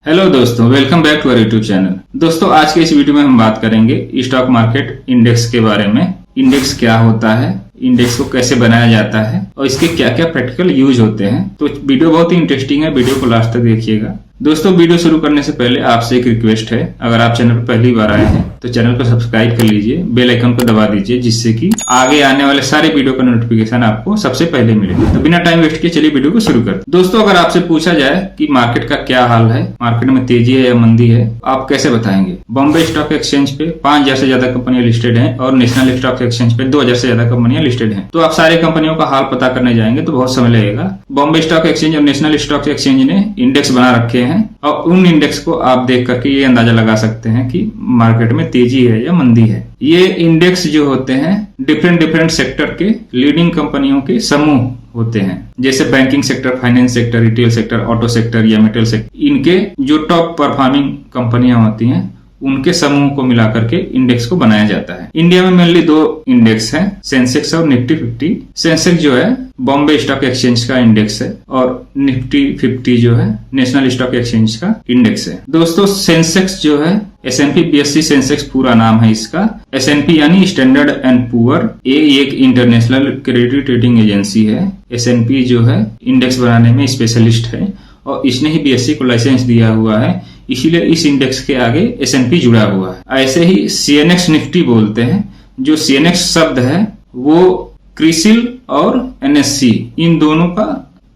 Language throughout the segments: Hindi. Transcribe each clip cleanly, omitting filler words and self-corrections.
हेलो दोस्तों, welcome back to our YouTube channel. दोस्तों, आज के इस वीडियो में हम बात करेंगे स्टॉक मार्केट इंडेक्स के बारे में। इंडेक्स क्या होता है, इंडेक्स को कैसे बनाया जाता है और इसके क्या क्या प्रैक्टिकल यूज होते हैं। तो वीडियो बहुत ही इंटरेस्टिंग है, वीडियो को लास्ट तक देखिएगा। दोस्तों, वीडियो शुरू करने से पहले आपसे एक रिक्वेस्ट है, अगर आप चैनल पर पहली बार आए हैं तो चैनल को सब्सक्राइब कर लीजिए, बेल आइकन को दबा दीजिए, जिससे कि आगे आने वाले सारे वीडियो का नोटिफिकेशन आपको सबसे पहले मिले। तो बिना टाइम वेस्ट किए चलिए वीडियो को शुरू करते हैं। दोस्तों, अगर आपसे पूछा जाए कि मार्केट का क्या हाल है, मार्केट में तेजी है या मंदी है, आप कैसे बताएंगे? बॉम्बे स्टॉक एक्सचेंज पे 5000 से ज्यादा कंपनियां लिस्टेड हैं और नेशनल स्टॉक एक्सचेंज पे 2000 से ज्यादा कंपनियां लिस्टेड हैं। तो आप सारे कंपनियों का हाल पता करने जाएंगे तो बहुत समय लगेगा। बॉम्बे स्टॉक एक्सचेंज और नेशनल स्टॉक एक्सचेंज ने इंडेक्स बना रखे हैं और उन इंडेक्स को आप देख करके ये अंदाजा लगा सकते हैं कि मार्केट में तेजी है या मंदी है। ये इंडेक्स जो होते हैं डिफरेंट सेक्टर के लीडिंग कंपनियों के समूह होते हैं, जैसे banking sector, finance sector, retail sector, auto sector या मेटल सेक्टर। इनके जो टॉप परफॉर्मिंग कंपनियां होती हैं उनके समूह को मिलाकर के इंडेक्स को बनाया जाता है। इंडिया में मेनली दो इंडेक्स हैं, सेंसेक्स और निफ्टी 50। सेंसेक्स जो है बॉम्बे स्टॉक एक्सचेंज का इंडेक्स है और निफ्टी 50 जो है नेशनल स्टॉक एक्सचेंज का इंडेक्स है। दोस्तों, सेंसेक्स जो है S&P BSE सेंसेक्स पूरा नाम है इसका। S&P यानी स्टैंडर्ड एंड पुअर, ये एक इंटरनेशनल क्रेडिट रेटिंग एजेंसी है। S&P जो है इंडेक्स बनाने में स्पेशलिस्ट है और इसने ही BSE को लाइसेंस दिया हुआ है, इसीलिए इस इंडेक्स के आगे S&P जुड़ा हुआ है। ऐसे ही CNX निफ्टी बोलते हैं। जो CNX शब्द है वो क्रिसिल और NSE इन दोनों का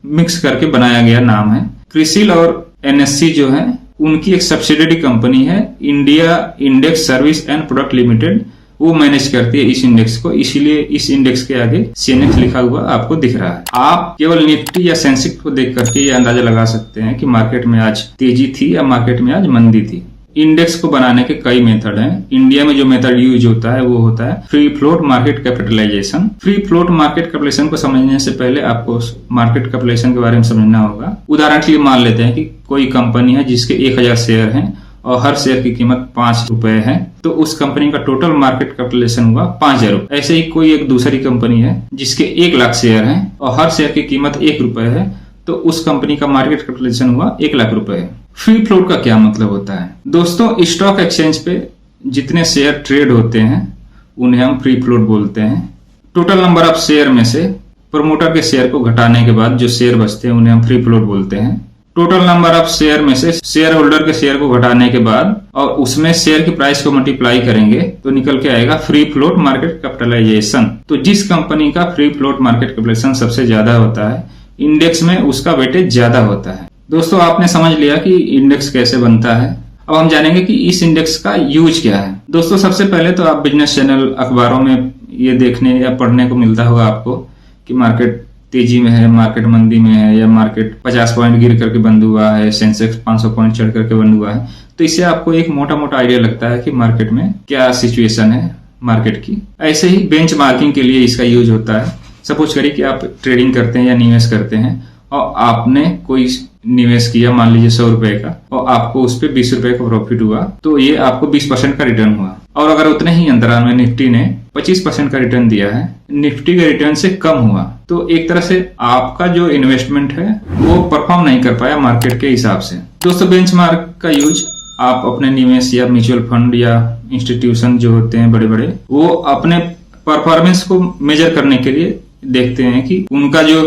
मिक्स करके बनाया गया नाम है। क्रिसिल और NSE जो है उनकी एक सब्सिडियरी कंपनी है, India index service and product limited, वो मैनेज करती है इस इंडेक्स को, इसीलिए इस इंडेक्स के आगे CNX लिखा हुआ आपको दिख रहा है। आप केवल निफ्टी या सेंसेक्स को देख करके ये अंदाजा लगा सकते हैं कि मार्केट में आज तेजी थी या मार्केट में आज मंदी थी। इंडेक्स को बनाने के कई मेथड हैं। इंडिया में जो मेथड यूज होता है वो होता है free float market capitalisation. Free float market capitalisation को समझने से पहले आपको मार्केट कैपिटलाइजेशन के बारे में समझना होगा। उदाहरण के लिए मान लेते हैं कि कोई कंपनी है जिसके 1000 शेयर हैं और हर शेयर की कीमत 5 रुपए है, तो उस कंपनी का टोटल मार्केट कैपिटलाइजेशन हुआ 5000 रुपए। ऐसे ही कोई एक दूसरी कंपनी है जिसके 1 लाख शेयर हैं और हर शेयर की कीमत 1 रुपए है, तो उस कंपनी का मार्केट कैपिटलाइजेशन हुआ 1 लाख रुपए है। फ्री फ्लोट का क्या मतलब होता है? दोस्तों, स्टॉक एक्सचेंज पे जितने शेयर ट्रेड होते हैं उन्हें हम फ्री फ्लोट बोलते हैं। टोटल नंबर ऑफ शेयर में से प्रमोटर के शेयर को घटाने के बाद जो शेयर बचते हैं उन्हें हम फ्री फ्लोट बोलते हैं। टोटल नंबर ऑफ शेयर में से शेयर होल्डर के शेयर को घटाने के बाद और उसमें शेयर की प्राइस को मल्टीप्लाई करेंगे तो निकल के आएगा फ्री फ्लोट मार्केट कैपिटलाइजेशन। तो जिस कंपनी का फ्री फ्लोट मार्केट कैपिटलाइजेशन सबसे ज्यादा होता है, इंडेक्स में उसका वेटेज ज्यादा होता है। दोस्तों, आपने समझ लिया कि इंडेक्स कैसे बनता है। अब हम जानेंगे कि इस इंडेक्स का यूज क्या है। दोस्तों, सबसे पहले तो आप बिजनेस चैनल, अखबारों में ये देखने या पढ़ने को मिलता होगा आपको कि मार्केट तेजी में है, मार्केट मंदी में है, या मार्केट 50 पॉइंट गिर करके बंद हुआ है, सेंसेक्स 500 पॉइंट चढ़ करके बंद हुआ है। तो इससे आपको एक मोटा मोटा आइडिया लगता है कि मार्केट में क्या सिचुएशन है मार्केट की। ऐसे ही बेंचमार्किंग के लिए इसका यूज होता है। सपोज करिए कि आप ट्रेडिंग करते हैं या निवेश करते हैं और आपने कोई निवेश किया, मान लीजिए 100 रुपए का, और आपको उस पर 20 रुपए का प्रॉफिट हुआ, तो ये आपको 20% का रिटर्न हुआ। और अगर उतने ही अंतराल में निफ्टी ने 25% का रिटर्न दिया है, निफ्टी के रिटर्न से कम हुआ, तो एक तरह से आपका जो इन्वेस्टमेंट है वो परफॉर्म नहीं कर पाया मार्केट के हिसाब से। दोस्तों, बेंचमार्क का यूज आप अपने निवेश या म्यूचुअल फंड या इंस्टीट्यूशन जो होते हैं बड़े बड़े, वो अपने परफॉर्मेंस को मेजर करने के लिए देखते हैं कि उनका जो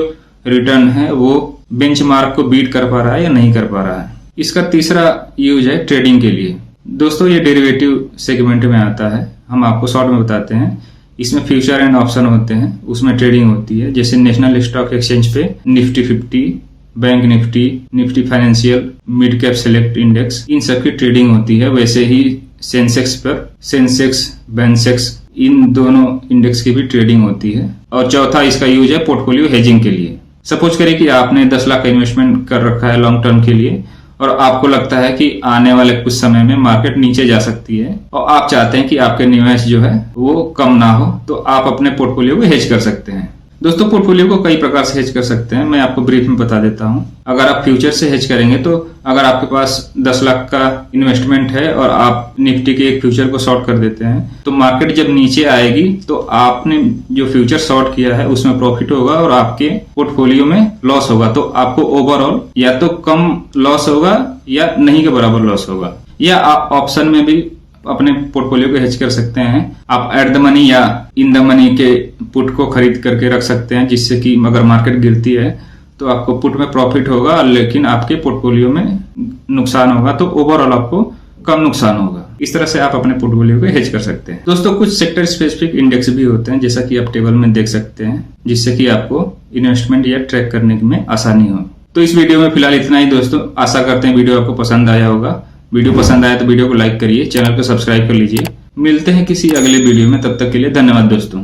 रिटर्न है वो बेंचमार्क को बीट कर पा रहा है या नहीं कर पा रहा है। इसका तीसरा यूज है ट्रेडिंग के लिए। दोस्तों, ये डेरिवेटिव सेगमेंट में आता है, हम आपको शॉर्ट में बताते हैं। इसमें फ्यूचर एंड ऑप्शन होते हैं, उसमें ट्रेडिंग होती है। जैसे नेशनल स्टॉक एक्सचेंज पे Nifty 50, bank Nifty, Nifty financial, mid cap select index, इन सबकी ट्रेडिंग होती है। वैसे ही सेंसेक्स पर सेंसेक्स, बेंसेक्स, इन दोनों इंडेक्स की भी ट्रेडिंग होती है। और चौथा इसका यूज है पोर्टफोलियो हेजिंग के लिए। सपोज करिए कि आपने 10 लाख का इन्वेस्टमेंट कर रखा है लॉन्ग टर्म के लिए और आपको लगता है कि आने वाले कुछ समय में मार्केट नीचे जा सकती है और आप चाहते हैं कि आपके निवेश जो है वो कम ना हो, तो आप अपने पोर्टफोलियो को हेज कर सकते हैं। दोस्तों पोर्टफोलियो को कई प्रकार से हेज कर सकते हैं, मैं आपको ब्रीफ में बता देता हूं। अगर आप फ्यूचर से हेज करेंगे तो अगर आपके पास 10 लाख का इन्वेस्टमेंट है और आप निफ्टी के एक फ्यूचर को शॉर्ट कर देते हैं, तो मार्केट जब नीचे आएगी तो आपने जो फ्यूचर शॉर्ट किया है उसमें प्रॉफिट होगा और आपके पोर्टफोलियो में लॉस होगा। तो आपको ओवरऑल या तो कम लॉस होगा या नहीं के बराबर लॉस होगा। या आप ऑप्शन में भी अपने पोर्टफोलियो को हेज कर सकते हैं। आप एट द मनी या इन द मनी के पुट को खरीद करके रख सकते हैं, जिससे कि अगर मार्केट गिरती है तो आपको पुट में प्रॉफिट होगा लेकिन आपके पोर्टफोलियो में नुकसान होगा, तो ओवरऑल आपको कम नुकसान होगा। इस तरह से आप अपने पोर्टफोलियो को हेज कर सकते हैं। दोस्तों कुछ सेक्टर स्पेसिफिक इंडेक्स भी होते हैं, जैसा कि आप टेबल में देख सकते हैं, जिससे कि आपको इन्वेस्टमेंट या ट्रैक करने में आसानी हो। तो इस वीडियो में फिलहाल इतना ही दोस्तों। आशा करते हैं वीडियो आपको पसंद आया होगा। वीडियो पसंद आया तो वीडियो को लाइक करिए, चैनल को सब्सक्राइब कर लीजिए। मिलते हैं किसी अगले वीडियो में, तब तक के लिए धन्यवाद दोस्तों।